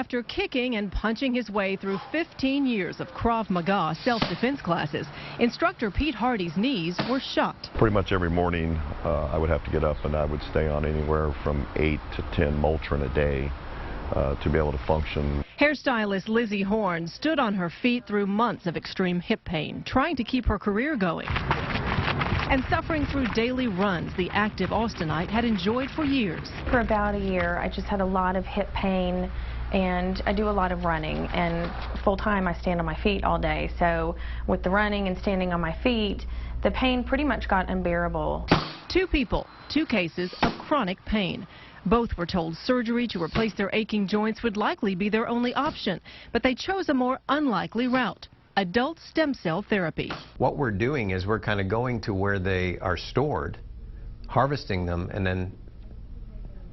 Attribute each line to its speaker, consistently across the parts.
Speaker 1: after kicking and punching his way through 15 years of Krav Maga self-defense classes, instructor Pete Hardy's knees were shot.
Speaker 2: Pretty much every morning I would have to get up and I would stay on anywhere from 8 to 10 Motrin a day to be able to function.
Speaker 1: Hairstylist Lizzie Horn stood on her feet through months of extreme hip pain, trying to keep her career going. And suffering through daily runs the active Austinite had enjoyed for years.
Speaker 3: For about a year, I just had a lot of hip pain, and I do a lot of running, and full-time I stand on my feet all day. So with the running and standing on my feet, the pain pretty much got unbearable.
Speaker 1: 2 people, 2 cases of chronic pain. Both were told surgery to replace their aching joints would likely be their only option, but they chose a more unlikely route: adult stem cell therapy.
Speaker 4: What we're doing is we're kind of going to where they are stored, harvesting them, and then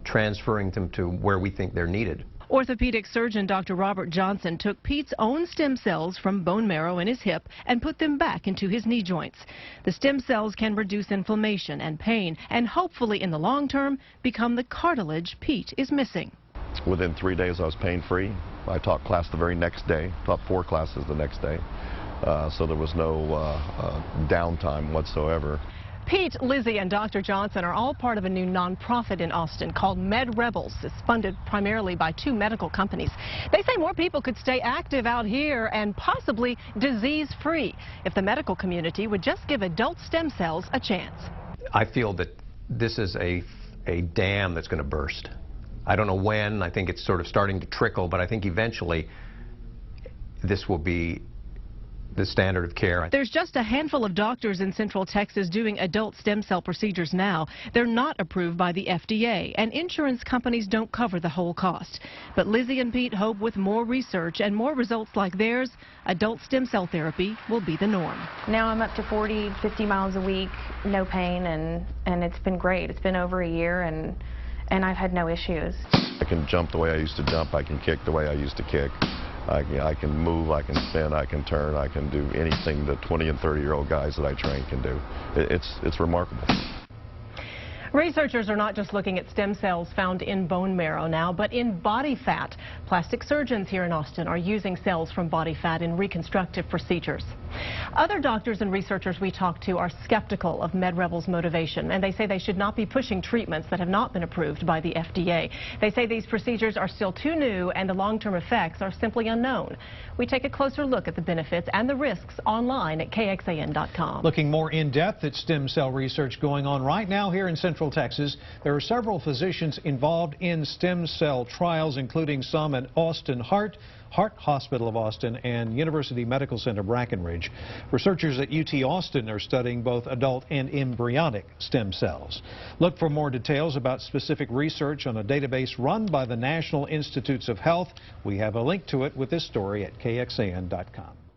Speaker 4: transferring them to where we think they're needed.
Speaker 1: Orthopedic surgeon Dr. Robert Johnson took Pete's own stem cells from bone marrow in his hip and put them back into his knee joints. The stem cells can reduce inflammation and pain and hopefully in the long term become the cartilage Pete is missing.
Speaker 2: Within 3 days I was pain-free. I taught class the very next day, taught 4 classes the next day, so there was no downtime whatsoever.
Speaker 1: Pete, Lizzie, and Dr. Johnson are all part of a new nonprofit in Austin called Med Rebels. It's funded primarily by 2 medical companies. They say more people could stay active out here and possibly disease-free if the medical community would just give adult stem cells a chance.
Speaker 4: I feel that this is a dam that's going to burst. I don't know when. I think it's sort of starting to trickle, but I think eventually this will be the standard of care.
Speaker 1: There's just a handful of doctors in Central Texas doing adult stem cell procedures now. They're not approved by the FDA, and insurance companies don't cover the whole cost. But Lizzie and Pete hope with more research and more results like theirs, adult stem cell therapy will be the norm.
Speaker 3: Now I'm up to 40, 50 miles a week, no pain, and it's been great. It's been over a year, and I've had no issues.
Speaker 2: I can jump the way I used to jump. I can kick the way I used to kick. I can move, I can spin, I can turn, I can do anything the 20 and 30-year-old guys that I train can do. It's remarkable.
Speaker 1: Researchers are not just looking at stem cells found in bone marrow now, but in body fat. Plastic surgeons here in Austin are using cells from body fat in reconstructive procedures. Other doctors and researchers we talked to are skeptical of Med Rebels' motivation, and they say they should not be pushing treatments that have not been approved by the FDA. They say these procedures are still too new and the long-term effects are simply unknown. We take a closer look at the benefits and the risks online at KXAN.com.
Speaker 5: Looking more in depth at stem cell research going on right now here in Central Texas. There are several physicians involved in stem cell trials, including some at Austin Heart Hospital of Austin, and University Medical Center Brackenridge. Researchers at UT Austin are studying both adult and embryonic stem cells. Look for more details about specific research on a database run by the National Institutes of Health. We have a link to it with this story at KXAN.com.